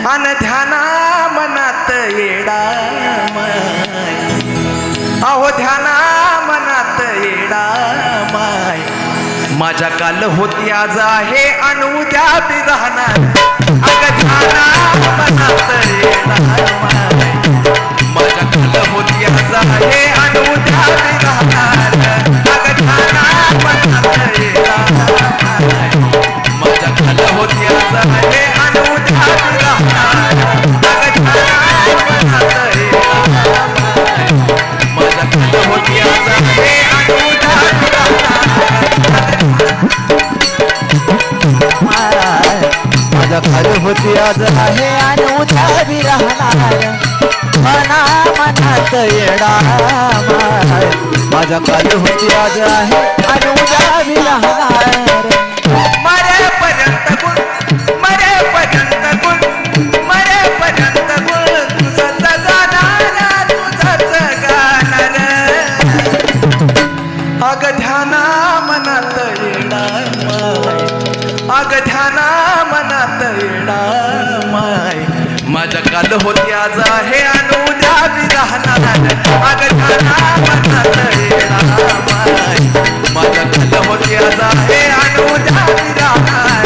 अन ध्याना मनात येडा माय, अहो ध्याना मनात येडा माय, माझ्या काल होती आज आहे अन उद्या बी राहणार. अगं ध्याना मनात येडा माय, माझ्या काल होती आज आहे अन उद्या बी राहणार. अगं ध्याना मनात येडा माय, माझ्या काल होती आज आहे अन उद्या बी राहणार. अगं ध्याना मनात येडा माय, माझ्या काल होती आज आहे अन उद्या बी राहणार. माझ्या खाली होती आज आहे आणि उद्या बी राहणार. मना मनात येडा माय, माझ्या खाली होती आज आहे आणि उद्या बी राहणार. मरेपर्यंत गुण, मरेपर्यंत गुण, मरेपर्यंत गुण, तुझंच गाणार, तुझंच गाणार. अगं ध्याना मनात येडा माय, अगं ध्याना मनात येडा माय, माझ्या काल होती आज आहे आणि उद्या बी राहणार. अगं ध्याना मनात येडा माय, माझ्या काल होती आज आहे आणि उद्या बी राहणार.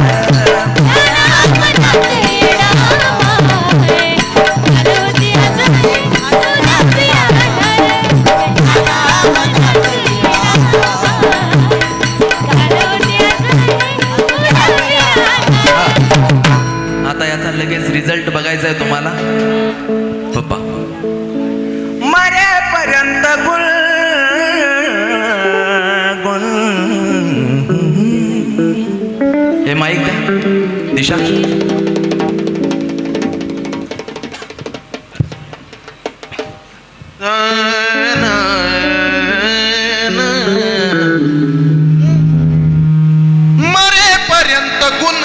आता याचा लगेच रिझल्ट बघायचा आहे तुम्हाला पप्पा. मरेपर्यंत गुण गुण, हे माईक द्या दिशा. मरेपर्यंत गुण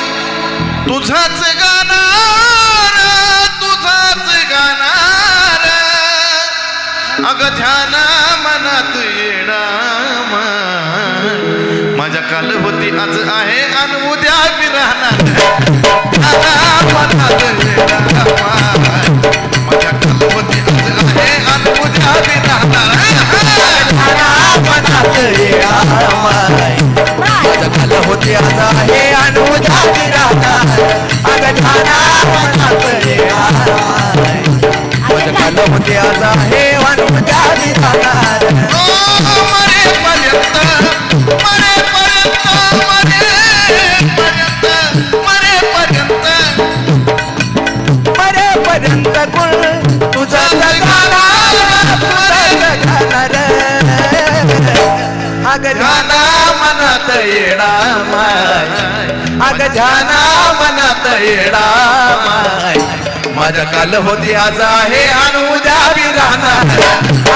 तुझाच गाणार, तुझाच गाणार. अगं ध्याना मनात येडा माय, माझ्या काल होती आज आहे आणि उद्या बी राहणार. ध्याना मनात येडा माय, माझ्या काल होती आज आहे आणि उद्या बी राहणार. ध्याना मनात येडा माय, माझ्या काल होती आज आहे आणि उद्या बी राहणार. अगं ध्याना मनात येडा माय, माझ्या काल होती आज आहे आणि उद्या बी राहणार. मरेपर्यंत, मरेपर्यंत, मरेपर्यंत, मरेपर्यंत, मरेपर्यंत गुण तुझंच गाणार, तुझंच गाणार. अगं ध्याना मनात येडा माय, अगं ध्याना मनात येडा माय, माझ्या काल होती आज आहे आणि उद्या बी राहणार.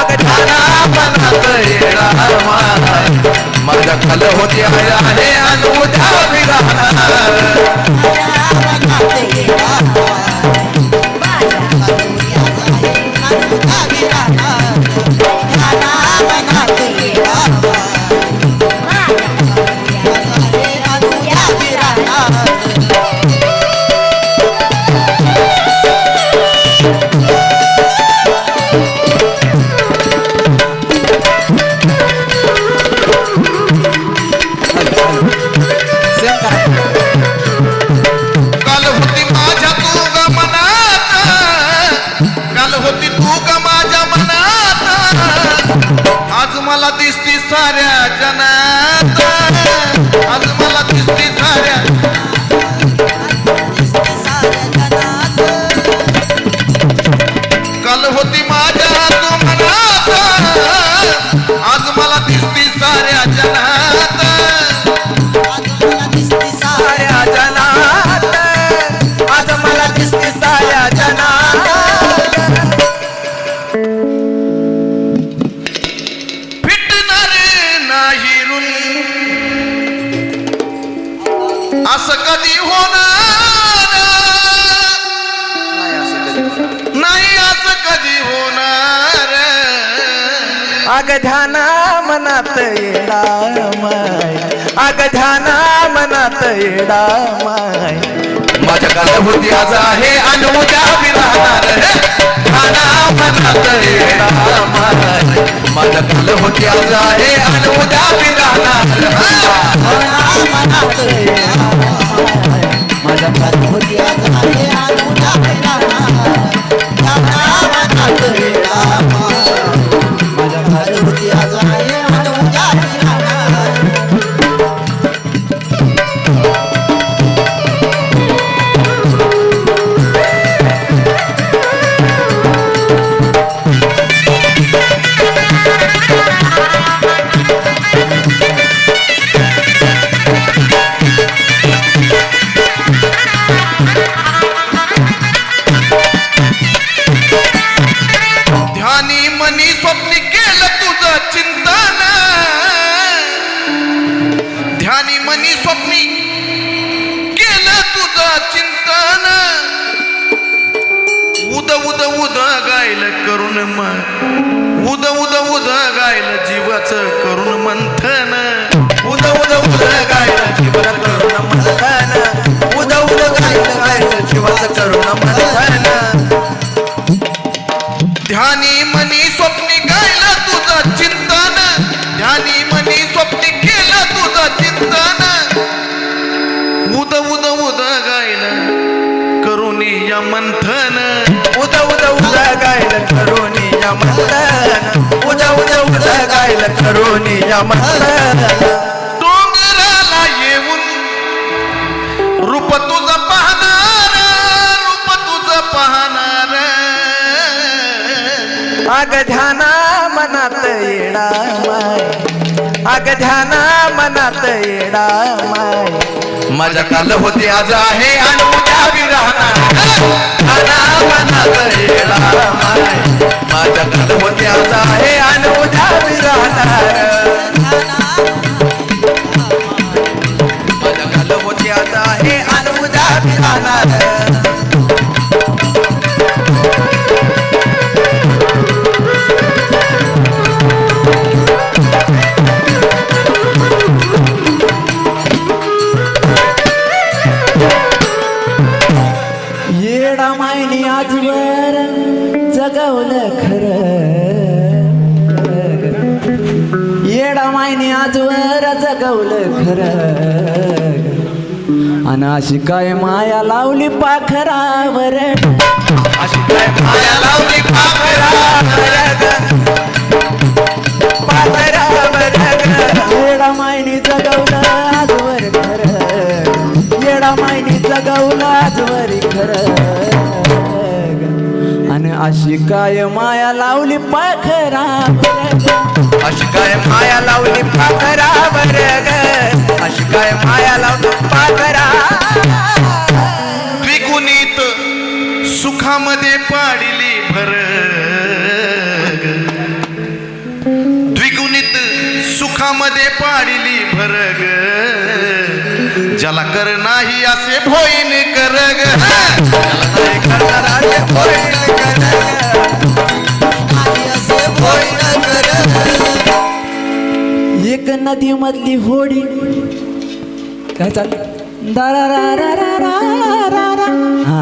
अगं ध्याना मनात येडा माय, माझ्या काल होती आहे आणि उद्या बी राहणार. काल होती माझ्या तू तू का माझ्या मनात आज मला दिसती साऱ्या जनात आज मला दिसती साऱ्या काल होती माझ्या तू मनात आज मला दिसती साऱ्या जनात साऱ्या जनात आज मला दिसते साऱ्या जनात फिटणार नाही ऋण असं कधी होणार नाही असं कधी होणार अग ध्याना मनात येडा माय अग ध्याना मनात येडा माय माझ्या काल होती आज आहे आणि उद्या बी राहणार ध्याना मनात येडा माय माझ्या काल होती आज आहे आणि उद्या बी राहणार मनात येडा माय. माझ्या काल होती आज आहे आणि उद्या बी राहणार. मनात येडा माय. माझ्या काल होती आज आहे आणि उद्या बी राहणार. ध्यानी मनी स्वप्नी केलं तुझं चिंतन ध्यानी मनी स्वप्नी केलं तुझं चिंतन उद उद उद गायलं करून उद उद उद गायलं जीवाचं करून मंथन उद उद उद गायलं जीवन करून मंथन उद उद गायलं जीवाचं करून मंथन ध्यानी मनी स्वप्नी गायलं तुझं चिंतन ध्यानी मनी स्वप्नी केलं तुझं चिंतन उद उद उद गायलं करुणी या मंथन उद उद उद गायलं करून या मंथन उद उद उद गायलं करून या मंथन डोंगराला येऊन रूप तुझं पाहणार रूप तुझं पाहणार अग ध्याना मनात येडा माय अग ध्याना मनात येडा माय माझ्या काल होती आज आहे आणि उद्या बी राहणार ध्याना मनात येडा माय माझ्या काल होती आज आहे आणि उद्या बी राहणार माझ्या काल होती आज आहे आणि उद्या बी राहणार येडा मायनी आजवर जगवलं खरं येडा मायनी आजवर जगवलं खरं आणि अशी काय माया लावली पाखरावर अशी काय माया लावली पाखरावर येडा मायनी जगवलं आजवर खरं येडा मायनी जगवलं आजवर खरं आणि अशी काय माया लावली पाखरावर अशी काय माया लावली पाखरावर अशी काय माया लावली पाखरा द्विगुणित सुखामध्ये पाडिली भर द्विगुणित सुखामध्ये पाडिली भरग ज्याला कर नाही असे भोईन करग एक नदी मधली होडी काय चाललं दारा हा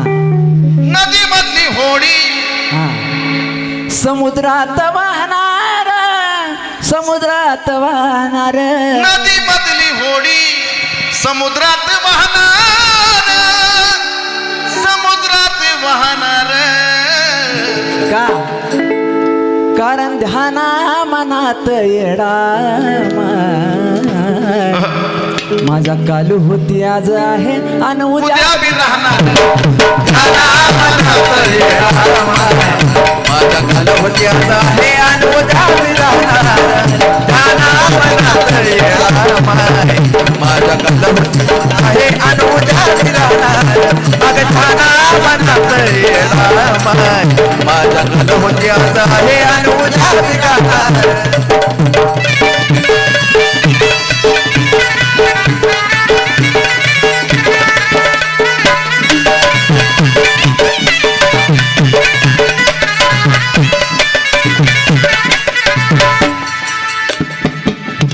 नदी मधली होडी हा समुद्रात वाहणार समुद्रात वाहणार नदी मधली होडी समुद्रात वाहणार समुद्रात वाहणार का ध्याना मनात येडा माय. माझ्या कालू होती आज आहे आणि उद्या उद्या बी राहणार माझ्या काल होती आज आहे आणि उद्या मी राहणार. ध्याना मनात येडा माय. माझ्या काल होती आहे आणि उद्या मी राहणार. अग ध्याना मनात येडा माय. माझ्या काल होती आज आहे आणि उद्या मी राहणार.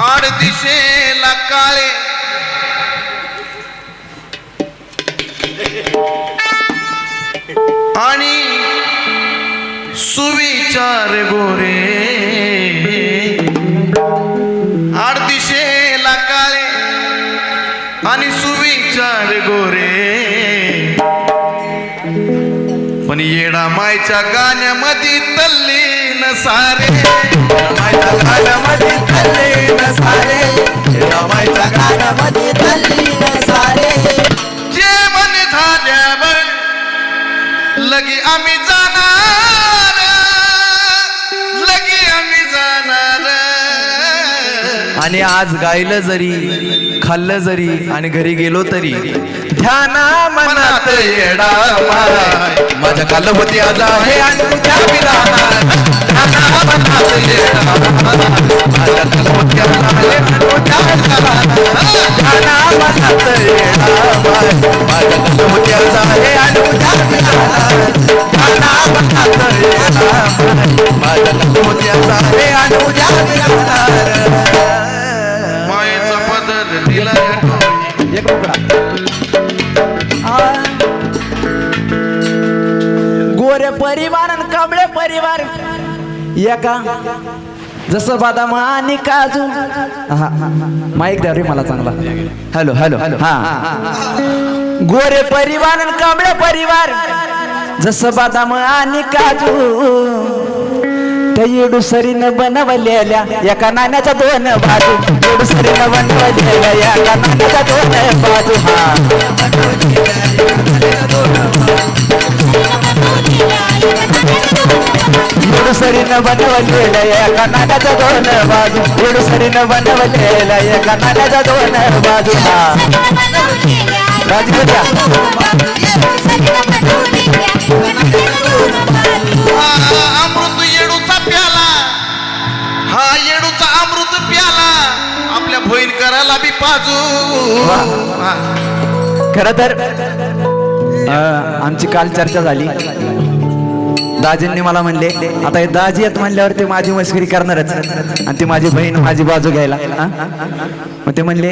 आड दिशेला काळे आणि सुविचार गोरे. आड दिशेला काळे आणि सुविचार गोरे. पण येडा मायच्या गाण्यामध्ये तल्लीन सारे. मायच्या गाण्यामध्ये तल्लीन सारे. मायच्या गाण्यामध्ये तल्लीन सारे. जेवण झाल्यावर लगी आम्ही जाणार. लगी आम्ही जाणार. आणि आज गायलं जरी खाल्लं जरी आणि घरी गेलो तरी ध्याना मनात येडा माय. माझ्या काल होती आज आहे आणि उद्या मी राहणार. ध्याना मनात येडा माय. माझ्या काल होती आज आहे आणि उद्या मी राहणार. ध्याना मनात येडा माय. माझ्या काल होती आज आहे आणि उद्या मी राहणार. ध्याना मनात येडा माय. माझ्या काल होती आज आहे आणि उद्या मी राहणार. मायेचा पदर दिला एक बोकडा. गोरे परिवार आणि कांबळे परिवार एका जसं बदाम आणि काजू. माईक द्या रे मला चांगला. हॅलो हॅलो हा. गोरे परिवार आणि कांबळे परिवार जसं बदाम आणि काजू. त्या येडूसरीनं बनवलेल्या एका नाण्याच्या दोन बाजू. येडूसरीनं बनवलेल्या एका नाण्याच्या दोन बाजू. येडूसरीनं बनवलेल्या एका नाण्याच्या दोन बाजू. येडूसरीनं बनवलेल्या एका नाण्याच्या दोन बाजू. राजगुद्या अमृत येडूचा प्याला. हा येडूचा अमृत प्याला आपल्या भोईनकराला बी पाजू. खर तर आमची काल चर्चा झाली. दाजींनी मला म्हणले आता हे दाजी आहेत म्हणल्यावर ते माझी मस्करी करणारच आणि ती माझी बहीण माझी बाजू घ्यायला. मग ते म्हणले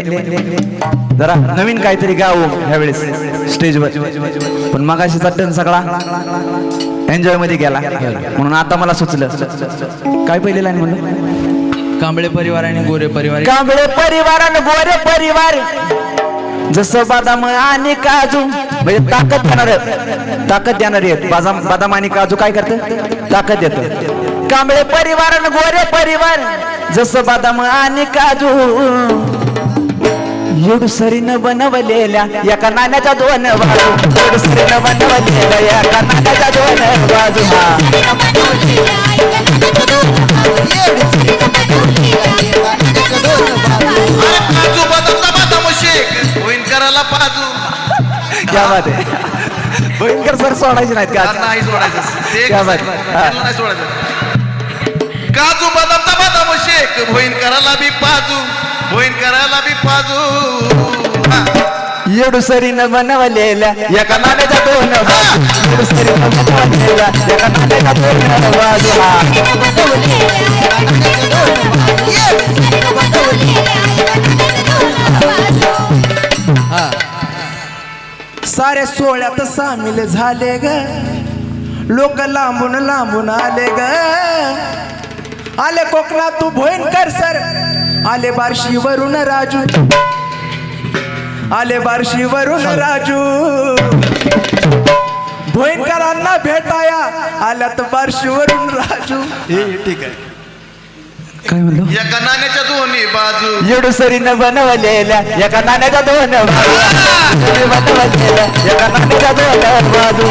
जरा नवीन काहीतरी गाऊ ह्यावेळेस स्टेजवर. पण मगाशीचा टन सगळा एन्जॉय मध्ये गेला म्हणून आता मला सुचलं काय पहिलेला आहे म्हणलं. कांबळे परिवार आणि गोरे परिवार. कांबळे परिवार आणि गोरे परिवार जसं बदाम आणि काजू म्हणजे ताकद देणारे आहेत. बदाम आणि काजू काय करतं ताकद देतं. कांबळे परिवार आणि गोरे परिवार जसं बदाम आणि काजू. येडूसरीनं बनवलेल्या एका नाण्याच्या दोन बाजू. येडूसरीनं बनवलेल्या एका नाण्याच्या दोन बाजू. काजू बदामचा बदाम शेक भोईनकराला पाजू. क्या बात आहे. भयंकर सर सोडायचे नाहीत का? नाही सोडायचं ते क्या बात. त्याला नाही सोडायचं. काजू बदामचा बदाम शेक भोईनकराला बी पाजू. भोईनकराला बी पाजू. येडूसरीनं बनवलेल्या एका नाण्याच्या दोन बाजू. येडूसरीनं बनवलेल्या एका नाण्याच्या दोन बाजू. सारे सोहळ्यात सामील झाले ग. लोक लांबून लांबून आले ग. आले कोकणात तू भोईनकर सर. आले बार्शीवरून राजू. आले बार्शीवरून राजू. भोईनकरांना भेटाया आल्यात बार्शीवरून राजू. हे ठीक आहे. काय म्हणलो एका नाण्याच्या दोन्ही बाजू येडूसरीनं बनवलेल्या एका नाण्याच्या दोन बाजू बनवलेल्या एका नाण्याच्या दोन बाजू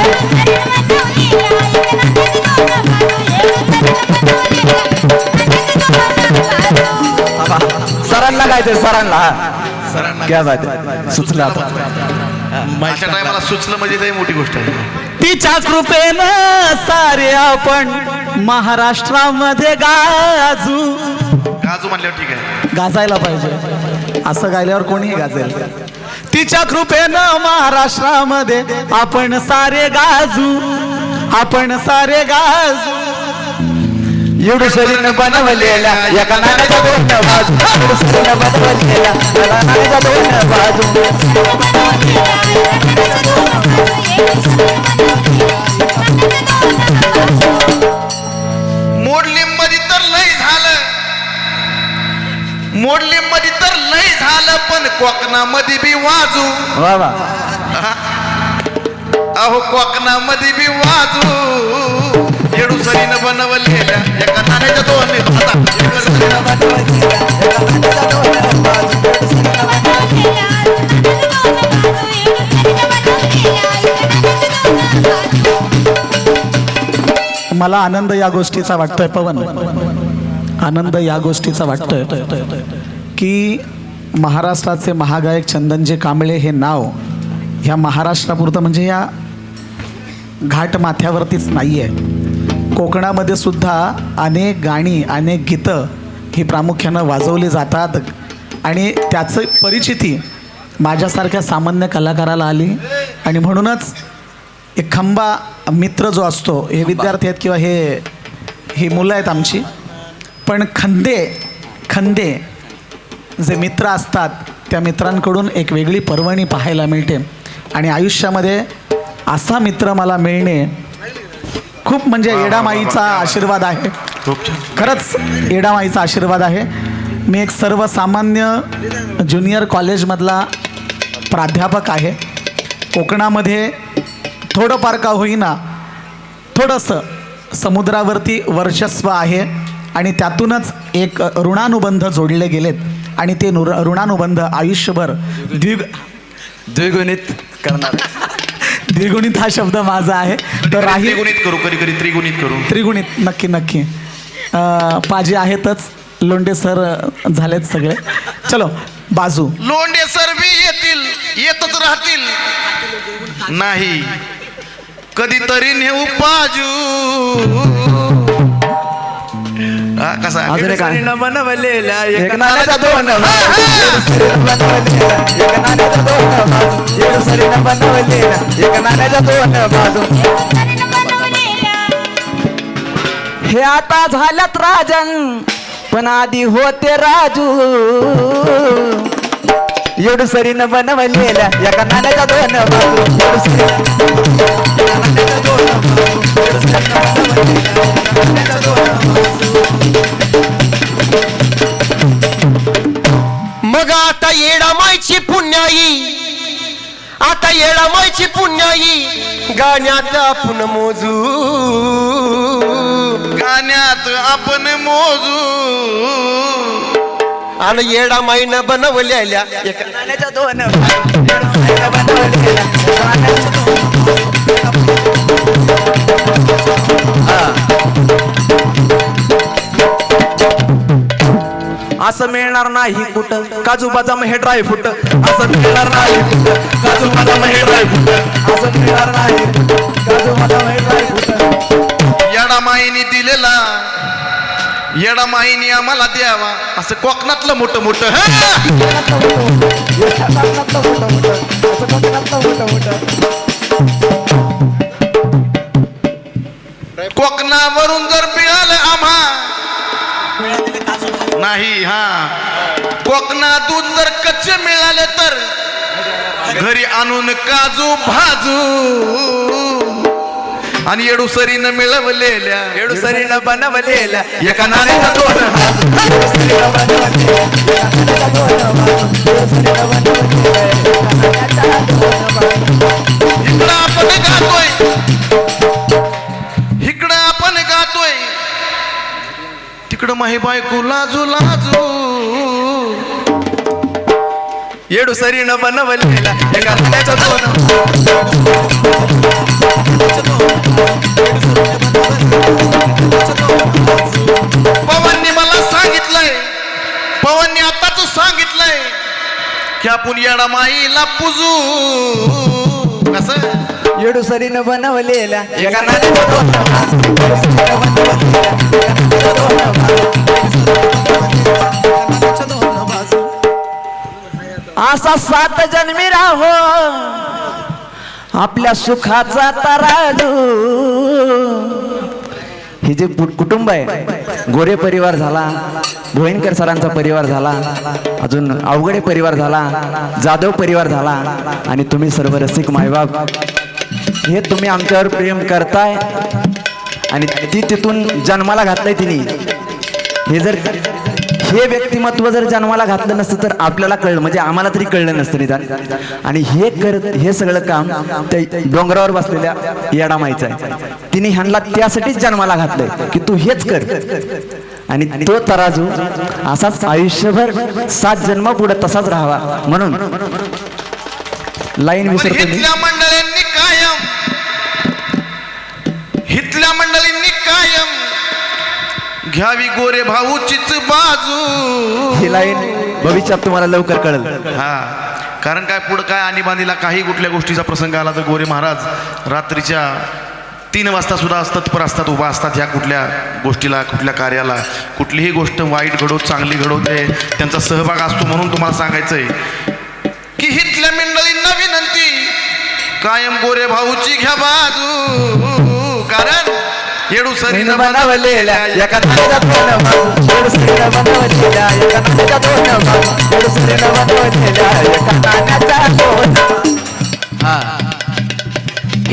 सरांना काय ते सरांना क्या बात आहे. सुचलं आता अशा टायमाला सुचलं म्हणजे लई मोठी गोष्ट आहे. तिच्या कृपेनं सारे आपण महाराष्ट्रामध्ये गाजू काजू म्हणल्यावर ठीक आहे. गाजायला पाहिजे असं गायल्यावर कोणीही गाजेल. तिच्या कृपेनं महाराष्ट्रामध्ये आपण सारे गाजू आपण सारे गाजू येडूसरीनं बनवलेल्या एका नाण्याच्या दोन बाजू येडूसरीनं बनवलेल्या एका नाण्याच्या दोन बाजू मोडलिंबमध्ये तर लय झालं मोडलिंबमध्ये तर लय झालं पण कोकणामध्ये बी वाजू वा वा अहो कोकणामध्ये बी वाजू येडूसरीनं बनवलेल्या एका नाण्याच्या दोन येडूसरीनं बनवलेल्या एका नाण्याच्या दोन बाजू येडूसरीनं मला आनंद या गोष्टीचा वाटतोय पवन आनंद या गोष्टीचा वाटतोय की महाराष्ट्राचे महागायक चंदनजी कांबळे हे नाव ह्या महाराष्ट्रापुरतं म्हणजे या घाट माथ्यावरतीच नाही आहे. कोकणामध्ये सुद्धा अनेक गाणी अनेक गीतं ही प्रामुख्यानं वाजवली जातात आणि त्याचं परिचिती माझ्यासारख्या सामान्य कलाकाराला आली आणि म्हणूनच एक खंबा मित्र जो असतो हे विद्यार्थी आहेत किंवा ही मुलं आहेत आमची पण खंदे जे मित्र असतात त्या मित्रांकडून एक वेगळी पर्वणी पाहायला मिळते आणि आयुष्यामध्ये असा मित्र मला मिळणे खूप म्हणजे येडामाईचा आशीर्वाद आहे. खरंच येडामाईचा आशीर्वाद आहे. मी एक सर्वसामान्य ज्युनियर कॉलेजमधला प्राध्यापक आहे. कोकणामध्ये थोडंफार का होईना थोडंसं समुद्रावरती वर्चस्व आहे आणि त्यातूनच एक ऋणानुबंध जोडले गेलेत आणि ते ऋणानुबंध आयुष्यभर द्विगुणित करणार. द्विगुणित हा शब्द माझा आहे तर राहील. त्रिगुणित करू कधी त्रिगुणित करू त्रिगुणित नक्की पाजी आहेतच. लोंढे सर झालेत सगळे. चलो बाजू लोंढे सर बी येतच राहतील नाही कधीतरी नेऊ बाजू कसा अजून एक आहे. बनवलेल्या एक नाण्याच्या दोन बाजू. एक नाण्याच्या दोन बाजू. येडूसरीनं बनवलेल्या एक नाण्याच्या दोन बाजू. हे आता झाल्यात राजन पण आधी होते राजू येडूसरीनं बनवलेल्या एका नाण्याच्या दोन बाजू. एका नाण्याच्या दोन बाजू. येडूसरीनं बनवलेल्या एका नाण्याच्या दोन बाजू. मग आता येडामाईची पुण्याई आता येडामाईची पुण्याई गाण्यात आपण मोजू गाण्यात आपण मोजू आणि येडामाईनं बनवलेल्या एका नाण्याच्या दोन बाजू. येडूसरीनं बनवलेल्या एका नाण्याच्या दोन असं मिळणार नाही कुठं काजू बदाम हे ड्राय फ्रूट असं मिळणार नाही कुठं काजू बदाम हे ड्राय फ्रूट असं मिळणार नाही काजू बदाम हे ड्राय फ्रूट. येडामाईनी दिलेला येडामाईनी आम्हाला द्यावा असं कोकणातलं मोठं मोठं कोकणावरून जर मिळालं आम्हा नाही कोकणातून जर कच्चे मिळाले तर घरी आणून काजू भाजू आणि येडूसरीनं मिळवलेल्या येडूसरीनं बनवलेल्या एका नाण्याच्या दोन इकडं आपण गातोय इकडं माही बायको लाजू लाजू येडू सरीनं बनवलेला एका नाण्याच्या पवनने मला सांगितलंय, पवनने आताच सांगितलंय की आपण येडा माईला पूजू. कसं येडू सरीनं बनवलेला एका नाण्याच्या असा 7 जन्मी राहो आपल्या सुखाचा तराजू. हे जे कुटुंब आहे, गोरे परिवार झाला, भोईनकर सरांचा परिवार झाला, अजून अवघडे परिवार झाला, जाधव परिवार झाला, आणि तुम्ही सर्व रसिक मायबाप, हे तुम्ही आमच्यावर प्रेम करताय आणि ती तिथून जन्माला घातलंय तिने. हे व्यक्तिमत्व जर जन्माला घातलं नसतं तर आपल्याला कळलं, म्हणजे आम्हाला तरी कळलं नसतं निदान. आणि हे सगळं काम ते डोंगरावर बसलेल्या येडामाईचं आहे. तिने ह्यांना त्यासाठीच जन्माला घातलंय की तू हेच कर. आणि तो तराजू असाच आयुष्यभर 7 जन्म पुढे तसाच राहावा म्हणून लाईन विसरतो मी. हितल्या मंडळींनी कायम, हितल्या मंडळींनी कायम घ्यावी गोरे भाऊचीच बाजू. ही लाईन भविष्यात तुम्हाला लवकर कळेल. हा, कारण काय पुढं काय आणीबाणीला काही कुठल्या गोष्टीचा प्रसंग आला तर गोरे महाराज रात्रीच्या 3 वाजता सुद्धा तत्पर असतात, उभा असतात ह्या कुठल्या गोष्टीला, कुठल्या कार्याला. कुठलीही गोष्ट वाईट घडो चांगली घडो ते त्यांचा सहभाग असतो. म्हणून तुम्हाला सांगायचंय की हितल्या मंडळींना विनंती, कायम गोरे भाऊची घ्या बाजू. कारण येडू सरीनं बनवलेल्या एका नाण्याच्या 2 बाजू, येडू सरीनं बनवलेल्या एका नाण्याच्या 2 बाजू, येडू सरीनं बनवलेल्या एका नाण्याच्या 2.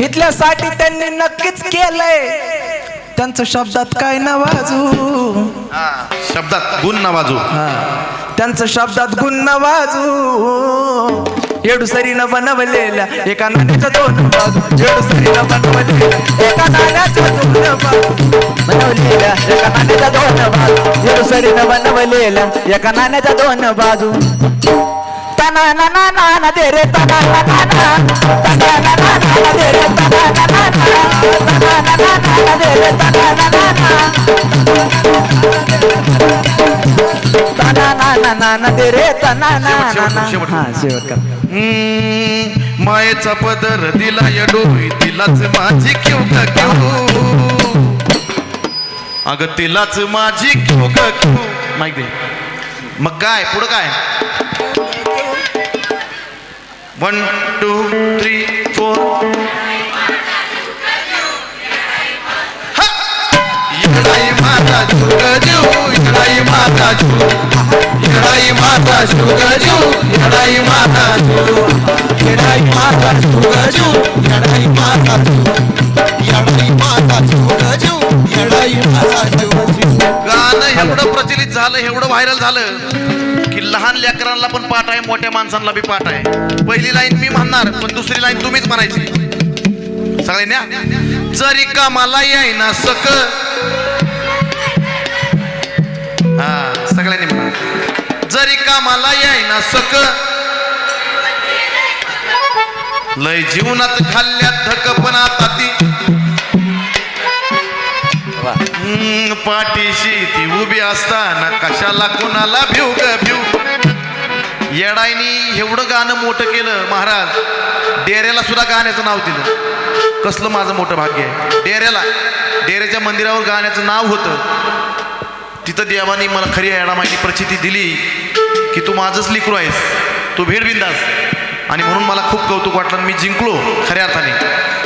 इथल्यासाठी त्यांनी नक्कीच केलंय, त्यांचं शब्दात काय ना वाजू. शब्दात गुण ना बाजू. त्यांचं शब्दात गुण ना वाजू. येडू सरीनं बनवलेल्या एका नाण्याच्या 2 बाजू, येडू सरीनं बनवलेल्या एका नाण्याच्या 2 बाजू, बनवलेल्या एका नाण्याच्या 2 बाजू, येडू सरीनं बनवलेल्या एका नाण्याच्या 2 बाजू. तना ना ना ना ना दे रे तना ना ना ना, तना ना ना ना दे रे तना ना ना ना, तना ना ना ना दे रे तना ना ना ना, तना ना ना ना ना दे रे तना ना ना ना. हा, शेवट कर. मायेचा पदर दिला येडू, तिलाच माझी क्यू ग क्यू. अगं तिलाच माझी क्यू ग क्यू. माहित दे मग काय पुढं काय. 1 2 3 4. येडाई माता जुगजू, येडाई माता जू, येडाई माता जुगजू, येडाई माता जू, येडाई माता जुगजू, येडाई माता जू, येडाई माता जुगजू, येडाई माता जू. गाणं एवढं प्रचलित झालं, एवढं व्हायरल झालं की लहान लेकरांना पण पाठ आहे, मोठ्या माणसांना बी पाठ आहे. पहिली लाईन मी म्हणणार, पण दुसरी लाईन तुम्हीच म्हणायची सगळ्यांना. जरी कामाला येईना सक, हा सगळ्यांनी म्हणा. जरी कामाला येईना सक, लय जीवनात खाल्ल्यात धक, पण आता ती पाठीशी ती उभी असताना कशाला कोणाला भिव ग भिव. येडाईनी एवढं गाणं मोठं केलं महाराज, डेऱ्याला सुद्धा गाण्याचं नाव दिलं. कसलं माझं मोठं भाग्य आहे. डेऱ्याच्या मंदिरावर गाण्याचं नाव होतं. तिथं देवानी मला खरी येडामाईची प्रचिती दिली की तू माझंच लेकरू आहेस, तू भेट बिंदास. आणि म्हणून मला खूप कौतुक वाटलं, मी जिंकलो खऱ्या अर्थाने.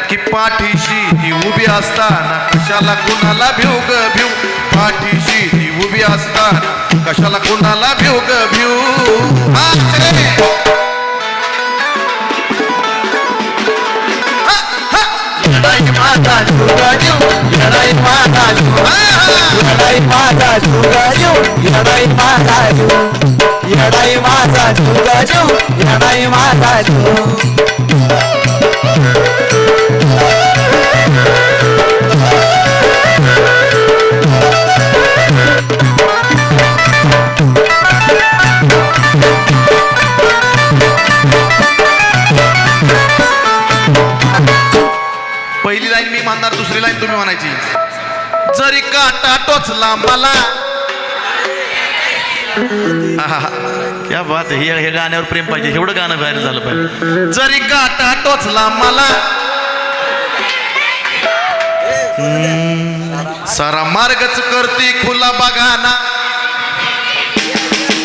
की पाठीशी ती उभी असताना कशाला कुणाला भिव ग भिव. पाठीशी ती उभी असताना कशाला कुणाला भिव ग भिव. येडाई माता जुगजू, येडाई माता जू, येडाई माता जुगजू, येडाई माता जू, येडाई माता जुगजू, येडाई माता जू. काटा टोचला मला आहा, क्या बात आहे. हे गाण्यावर प्रेम पाहिजे. एवढं गाणं व्हायरल झालं पाहिजे. जरी काटा टोचला मला सारा मार्गच करती खुला बघाना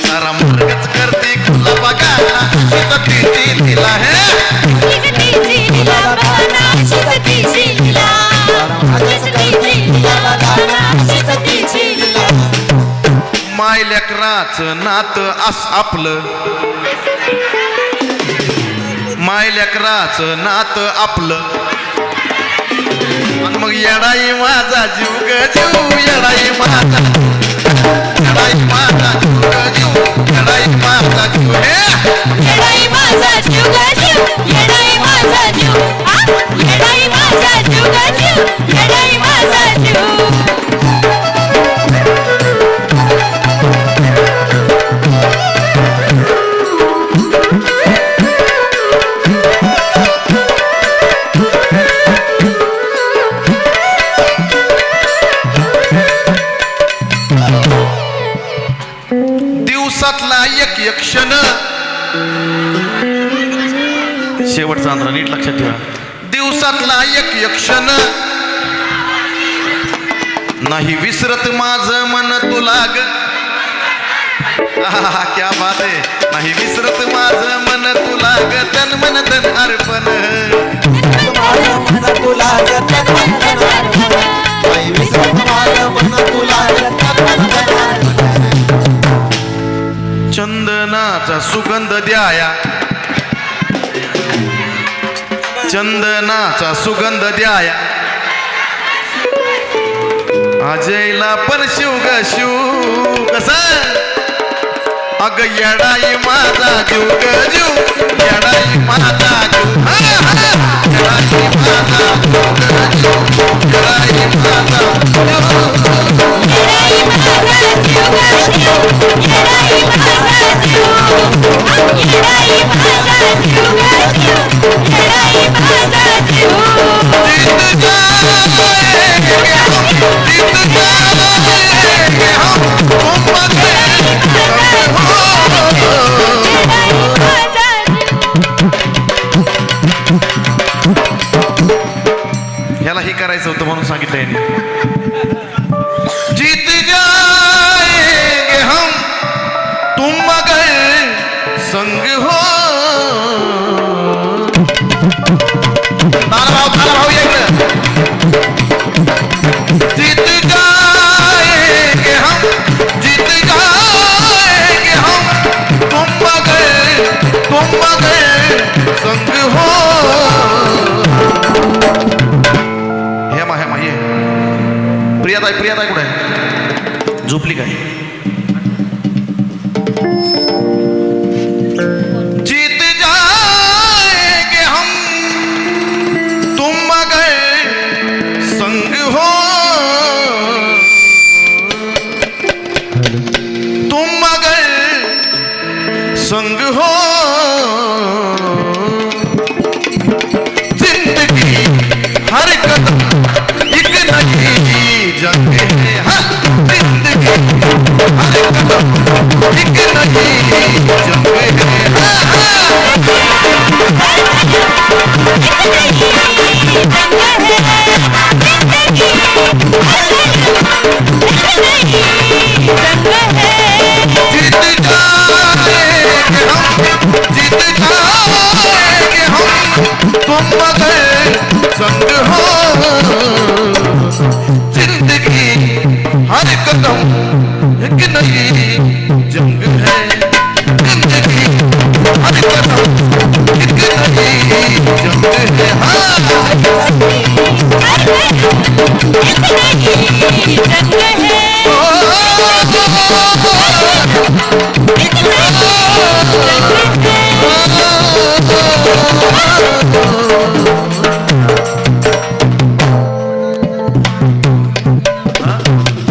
सारा मार्गच करती खुला बघाना शिकती तिला हे माय लेकराचं नात अस आपलं माय लेकराचं नात आपलं आणि मग येडाई माझा जीव ग जीव येडाई माझा जीव ग जीव येडाई माझा जीव हे येडाई माझा जीव ग जीव येडाई माझा जीव येडाई माझा जीव ग जीव येडाई माझा जीव दिवसातला एक क्षण शेवटचा अंतरा नीट लक्षात ठेवा. दिवसातला एक क्षण नाही विसरत माझं मन तुला ग आहा, क्या बात आहे. नाही विसरत माझं मन तुला ग तन मन धन अर्पण माझं मन तुला तन मन धन अर्पण. नाही विसरत माझं मन तुला तन मन धन अर्पण. चंदनाचा सुगंध द्याया चंदनाचा सुगंध द्याया अजयला पण शिव ग शिव कसा अग येडाई माझा जीव ग जीव येडाई माझा जीव हा, हा. येडाई माझा जीव ग जीव येडाई माझा येडाई माझा जीव ग जीव येडाई माझा जीव येडाई माझा जीव ग जीव येडाई माझा जीव जीत जाएंगे हम तुम बगैर ह्याला हे करायचं होतं म्हणून सांगितलं यांनी. जीत जाएंगे हम तुम मगर संग हो तारा भाऊ या इकडं. जीत जाएंगे हम तुम मगर संग हो हेमा ये. प्रियाताई कुठे आहे? झोपली काय? जीत जाएंगे हम तुम मगर संग हो तुम मगर संग हो जिंदगी हर कदम एक नई जंग है हाँ, जिंदगी हर कदम एक नई जंग है हाँ, जीत जाएंगे हम तुम मगर संग हो जिंदगी हर कदम एक नई जंग है जिंदगी हर कदम एक नई जंग है हाँ Hey!